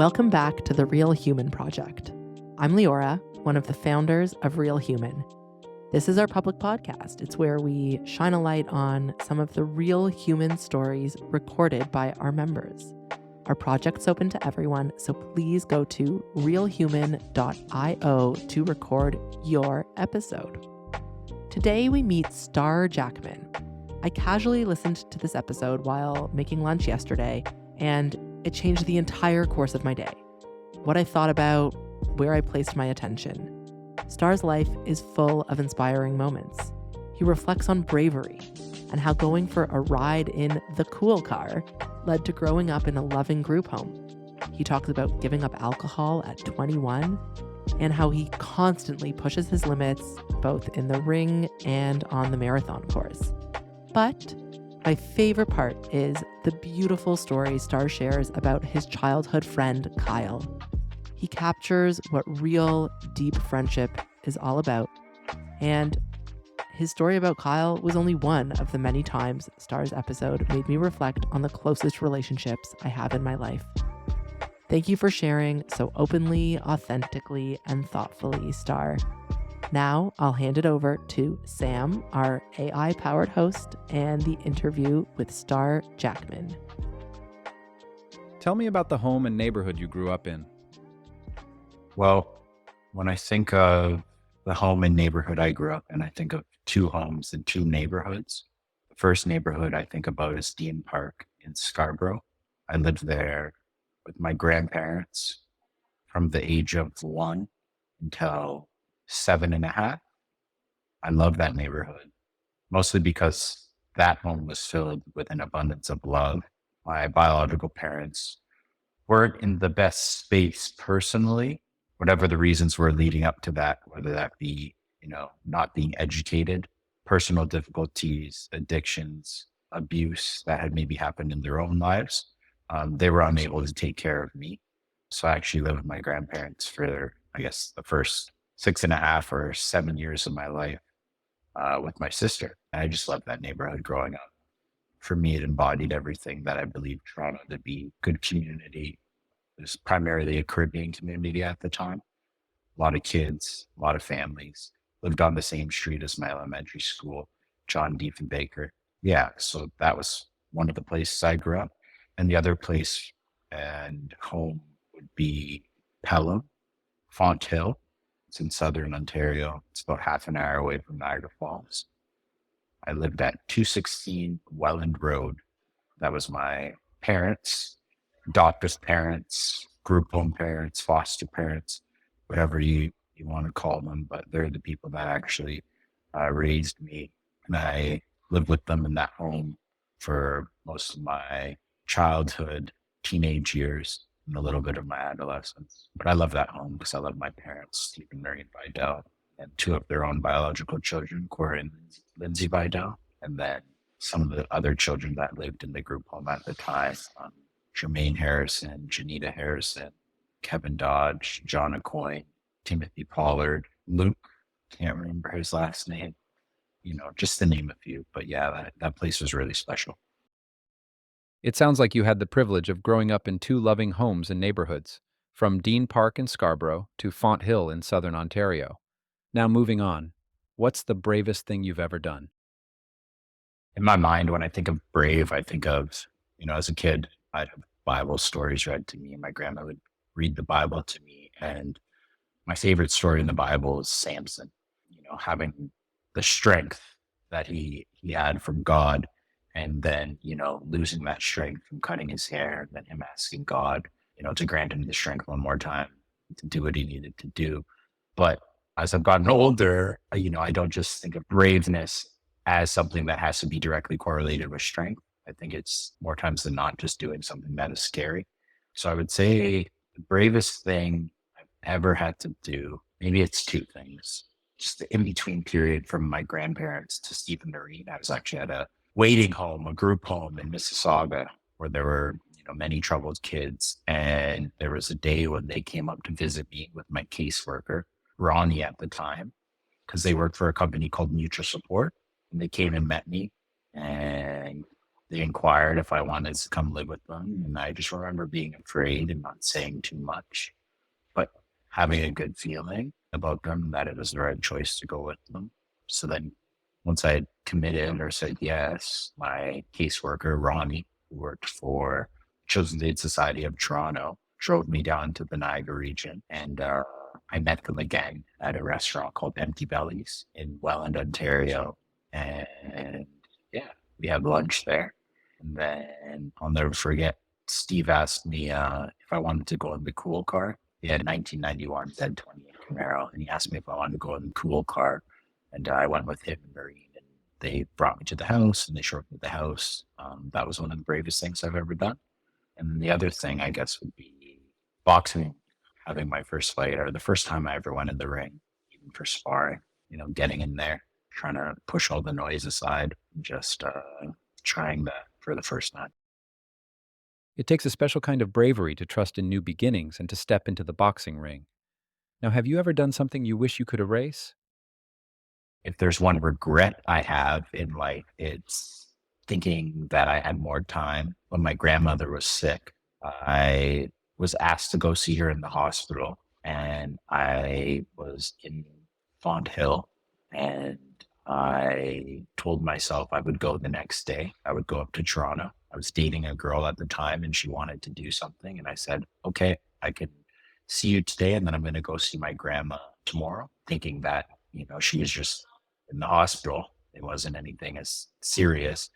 Welcome back to the Real Human Project. I'm Leora, one of the founders of Real Human. This is our public podcast. It's where we shine a light on some of the real human stories recorded by our members. Our project's open to everyone, so please go to realhuman.io to record your episode. Today we meet Star Jackman. I casually listened to this episode while making lunch yesterday, and it changed the entire course of my day. What I thought about, where I placed my attention. Star's life is full of inspiring moments. He reflects on bravery and how going for a ride in the cool car led to growing up in a loving group home. He talks about giving up alcohol at 21 and how he constantly pushes his limits both in the ring and on the marathon course. But my favorite part is the beautiful story Star shares about his childhood friend, Kyle. He captures what real, deep friendship is all about. And his story about Kyle was only one of the many times Star's episode made me reflect on the closest relationships I have in my life. Thank you for sharing so openly, authentically, and thoughtfully, Star. Now I'll hand it over to Sam, our AI-powered host, and the interview with Star Jackman. Tell me about the home and neighborhood you grew up in. Well, when I think of the home and neighborhood I grew up in, I think of two homes and two neighborhoods. The first neighborhood I think about is Dean Park in Scarborough. I lived there with my grandparents from the age of 1 until 7.5. I love that neighborhood, mostly because that home was filled with an abundance of love. My biological parents weren't in the best space personally, whatever the reasons were leading up to that, whether that be, not being educated, personal difficulties, addictions, abuse that had maybe happened in their own lives. They were unable to take care of me. So I actually lived with my grandparents for, I guess, the first 6.5 or 7 years of my life with my sister. And I just loved that neighborhood growing up. For me, it embodied everything that I believed Toronto to be. Good community. It was primarily a Caribbean community at the time. A lot of kids, a lot of families. Lived on the same street as my elementary school, John Diefenbaker. Yeah, so that was one of the places I grew up. And the other place and home would be Pelham, Font Hill. It's in southern Ontario. It's about half an hour away from Niagara Falls. I lived at 216 Welland Road. That was my parents, adoptive parents, group home parents, foster parents, whatever you want to call them. But they're the people that actually raised me. And I lived with them in that home for most of my childhood, teenage years, and a little bit of my adolescence. But I love that home because I love my parents, Stephen and Marion Vidal, and two of their own biological children, Corey and Lindsay Vidal, and then some of the other children that lived in the group home at the time, Jermaine Harrison, Janita Harrison, Kevin Dodge, John Acoyne, Timothy Pollard, Luke, can't remember his last name, just to name a few. But yeah, that place was really special. It sounds like you had the privilege of growing up in two loving homes and neighborhoods, from Dean Park in Scarborough to Font Hill in southern Ontario. Now moving on, what's the bravest thing you've ever done? In my mind, when I think of brave, I think of, as a kid, I'd have Bible stories read to me, and my grandma would read the Bible to me. And my favorite story in the Bible is Samson, having the strength that he had from God, and then, losing that strength from cutting his hair, and then him asking God, to grant him the strength one more time to do what he needed to do. But as I've gotten older, I don't just think of braveness as something that has to be directly correlated with strength. I think it's more times than not just doing something that is scary. So I would say the bravest thing I've ever had to do, maybe it's two things. Just the in-between period from my grandparents to Steve and Noreen. I was actually at a waiting home, a group home in Mississauga, where there were many troubled kids. And there was a day when they came up to visit me with my caseworker, Ronnie at the time, because they worked for a company called Mutual Support. And they came and met me, and they inquired if I wanted to come live with them. And I just remember being afraid and not saying too much, but having a good feeling about them that it was the right choice to go with them. So then once I had committed or said yes, my caseworker, Ronnie, who worked for Chosen Aid Society of Toronto, drove me down to the Niagara region. And I met them again at a restaurant called Empty Bellies in Welland, Ontario. And yeah, we had lunch there. And then I'll never forget, Steve asked me if I wanted to go in the cool car. He had a 1991 Z28 Camaro, and he asked me if I wanted to go in the cool car. And I went with him and Marine, and they brought me to the house and they showed me the house. That was one of the bravest things I've ever done. And the other thing, I guess, would be boxing, having my first fight or the first time I ever went in the ring, even for sparring, getting in there, trying to push all the noise aside, just trying that for the first time. It takes a special kind of bravery to trust in new beginnings and to step into the boxing ring. Now, have you ever done something you wish you could erase? If there's one regret I have in life, it's thinking that I had more time when my grandmother was sick. I was asked to go see her in the hospital, and I was in Font Hill, and I told myself I would go the next day. I would go up to Toronto. I was dating a girl at the time, and she wanted to do something. And I said, okay, I can see you today, and then I'm going to go see my grandma tomorrow, thinking that, she was just in the hospital. It wasn't anything as serious.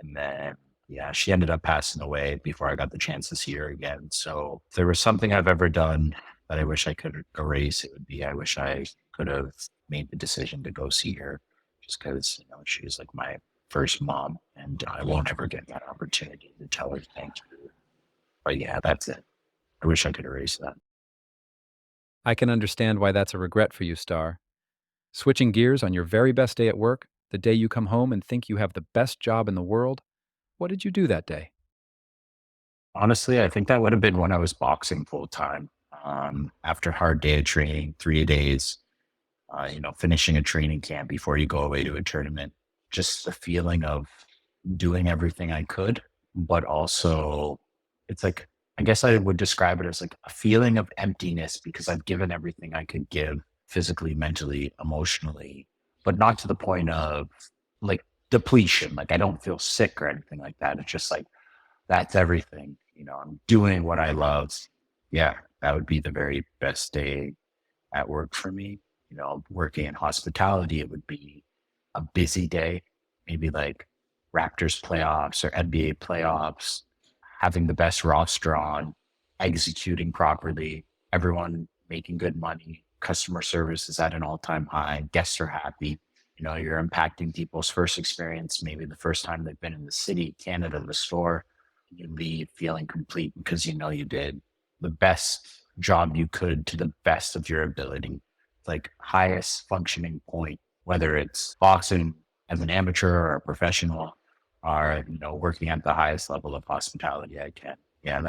And then, yeah, she ended up passing away before I got the chance to see her again. So if there was something I've ever done that I wish I could erase, it would be I wish I could have made the decision to go see her, just because, she was like my first mom, and I won't ever get that opportunity to tell her thank you. But yeah, that's it. I wish I could erase that. I can understand why that's a regret for you, Star. Switching gears on your very best day at work, the day you come home and think you have the best job in the world, what did you do that day? Honestly, I think that would have been when I was boxing full time. After a hard day of training, 3 days, finishing a training camp before you go away to a tournament, just the feeling of doing everything I could, but also it's like, I guess I would describe it as like a feeling of emptiness because I've given everything I could give physically, mentally, emotionally, but not to the point of like depletion. Like I don't feel sick or anything like that. It's just like, that's everything. I'm doing what I love. Yeah, that would be the very best day at work for me. Working in hospitality, it would be a busy day, maybe like Raptors playoffs or NBA playoffs, having the best roster on, executing properly, everyone making good money, customer service is at an all-time high, guests are happy. You're impacting people's first experience, maybe the first time they've been in the city, Canada, the store. You leave feeling complete because you did the best job you could to the best of your ability, like highest functioning point, whether it's boxing as an amateur or a professional, or working at the highest level of hospitality I can. Yeah,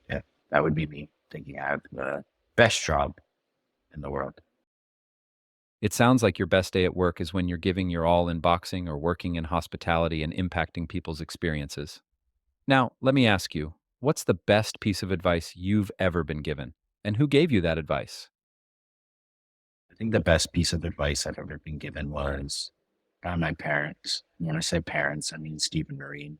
yeah, that would be me thinking I have the best job in the world. It sounds like your best day at work is when you're giving your all in boxing or working in hospitality and impacting people's experiences. Now, let me ask you, what's the best piece of advice you've ever been given? And who gave you that advice? I think the best piece of advice I've ever been given was by my parents. When I say parents, I mean Steve and Noreen.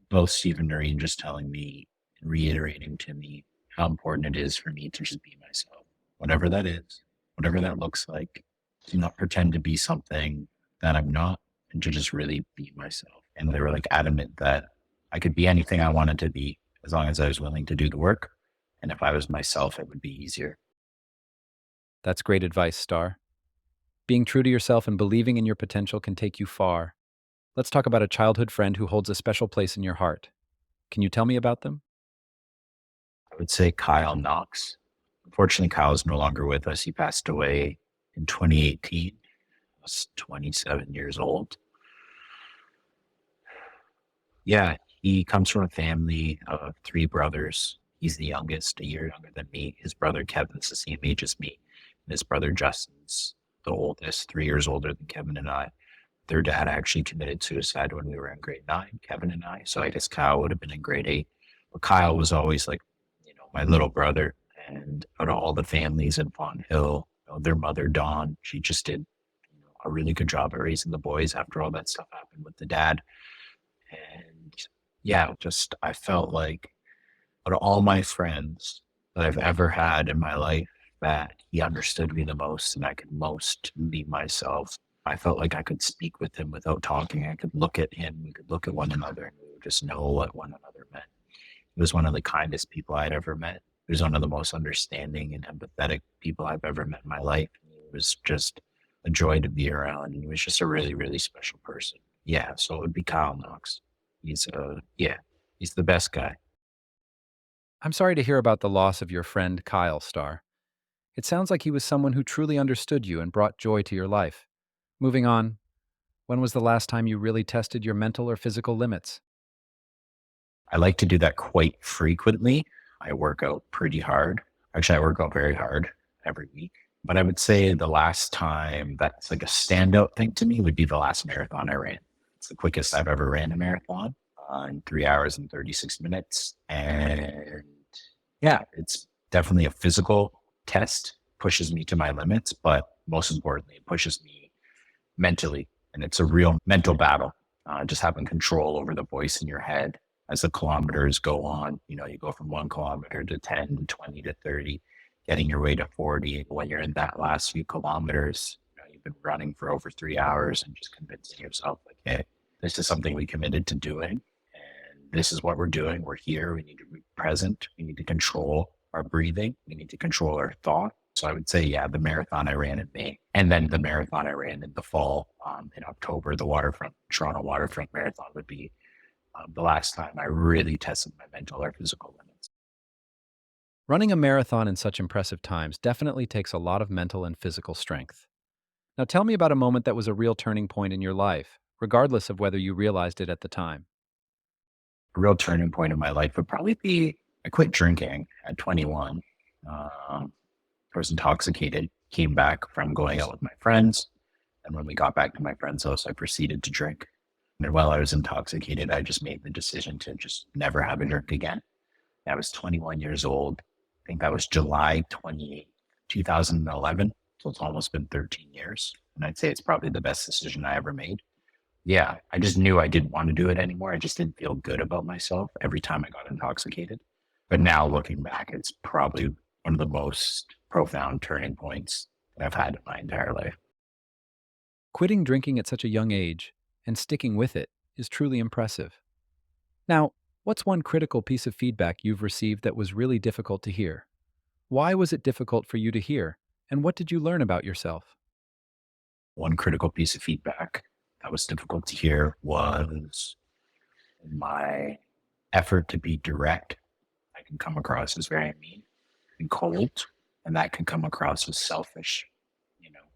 Both Steve and Noreen just telling me and reiterating to me how important it is for me to just be myself, whatever that is, whatever that looks like. Do not pretend to be something that I'm not, and to just really be myself. And they were like adamant that I could be anything I wanted to be as long as I was willing to do the work. And if I was myself, it would be easier. That's great advice, Star. Being true to yourself and believing in your potential can take you far. Let's talk about a childhood friend who holds a special place in your heart. Can you tell me about them? I would say Kyle Knox. Unfortunately, Kyle is no longer with us. He passed away in 2018. I was 27 years old. Yeah, he comes from a family of three brothers. He's the youngest, a year younger than me. His brother Kevin's the same age as me. And his brother Justin's the oldest, 3 years older than Kevin and I. Their dad actually committed suicide when we were in grade 9, Kevin and I. So I guess Kyle would have been in grade 8. But Kyle was always like, my little brother. And out of all the families in Font Hill, their mother, Dawn, she just did a really good job at raising the boys after all that stuff happened with the dad. And yeah, just I felt like out of all my friends that I've ever had in my life, that he understood me the most and I could most be myself. I felt like I could speak with him without talking. I could look at him, we could look at one another, and we would just know what one another meant. He was one of the kindest people I'd ever met. He was one of the most understanding and empathetic people I've ever met in my life. He was just a joy to be around, and he was just a really, really special person. Yeah, so it would be Kyle Knox. He's the best guy. I'm sorry to hear about the loss of your friend Kyle, Star. It sounds like he was someone who truly understood you and brought joy to your life. Moving on, when was the last time you really tested your mental or physical limits? I like to do that quite frequently. I work out pretty hard. Actually, I work out very hard every week. But I would say the last time that's like a standout thing to me would be the last marathon I ran. It's the quickest I've ever ran a marathon in 3 hours and 36 minutes. And yeah, it's definitely a physical test, pushes me to my limits, but most importantly, it pushes me mentally. And it's a real mental battle, just having control over the voice in your head as the kilometers go on. You go from 1 kilometer to 10 to 20 to 30, getting your way to 40. When you're in that last few kilometers, you've been running for over 3 hours and just convincing yourself like, hey, this is something we committed to doing. And this is what we're doing. We're here. We need to be present. We need to control our breathing. We need to control our thought. So I would say, yeah, the marathon I ran in May, and then the marathon I ran in the fall, in October, the Toronto Waterfront Marathon would be the last time I really tested my mental or physical limits. Running a marathon in such impressive times definitely takes a lot of mental and physical strength. Now tell me about a moment that was a real turning point in your life, regardless of whether you realized it at the time. A real turning point in my life would probably be I quit drinking at 21. I was intoxicated, came back from going out with my friends. And when we got back to my friend's house, I proceeded to drink. And while I was intoxicated, I just made the decision to just never have a drink again. I was 21 years old. I think that was July 28th, 2011. So it's almost been 13 years. And I'd say it's probably the best decision I ever made. Yeah, I just knew I didn't want to do it anymore. I just didn't feel good about myself every time I got intoxicated. But now looking back, it's probably one of the most profound turning points that I've had in my entire life. Quitting drinking at such a young age and sticking with it is truly impressive. Now, what's one critical piece of feedback you've received that was really difficult to hear? Why was it difficult for you to hear? And what did you learn about yourself? One critical piece of feedback that was difficult to hear was my effort to be direct. I can come across as very mean and cold, and that can come across as selfish,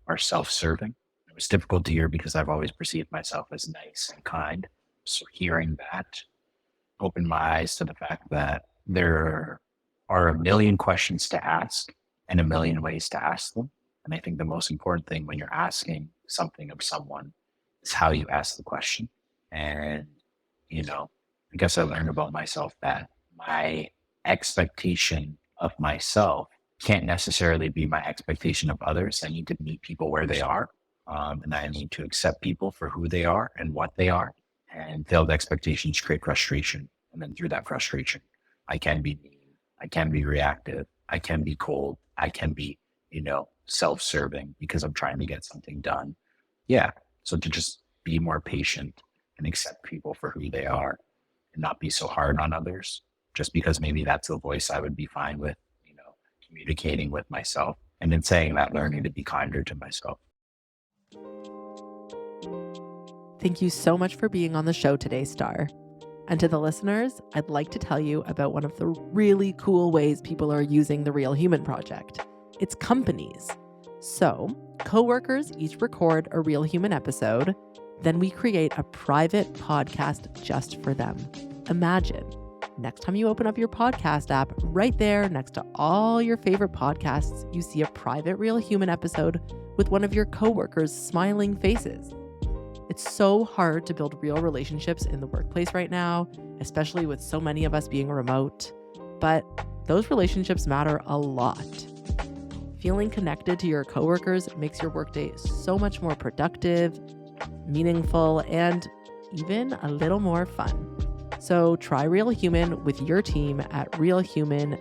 or self-serving. It was difficult to hear because I've always perceived myself as nice and kind. So hearing that opened my eyes to the fact that there are a million questions to ask and a million ways to ask them. And I think the most important thing when you're asking something of someone is how you ask the question. And, I guess I learned about myself that my expectation of myself can't necessarily be my expectation of others. I need to meet people where they are. And I need to accept people for who they are and what they are. And failed expectations create frustration. And then through that frustration, I can be mean, I can be reactive, I can be cold, I can be, self-serving because I'm trying to get something done. Yeah. So to just be more patient and accept people for who they are and not be so hard on others, just because maybe that's the voice I would be fine with, communicating with myself. And in saying that, learning to be kinder to myself. Thank you so much for being on the show today, Star. And to the listeners, I'd like to tell you about one of the really cool ways people are using the Real Human Project. It's companies. So, coworkers each record a Real Human episode, then we create a private podcast just for them. Imagine, next time you open up your podcast app, right there next to all your favorite podcasts, you see a private Real Human episode with one of your coworkers' smiling faces. It's so hard to build real relationships in the workplace right now, especially with so many of us being remote. But those relationships matter a lot. Feeling connected to your coworkers makes your workday so much more productive, meaningful, and even a little more fun. So try Real Human with your team at realhuman.io.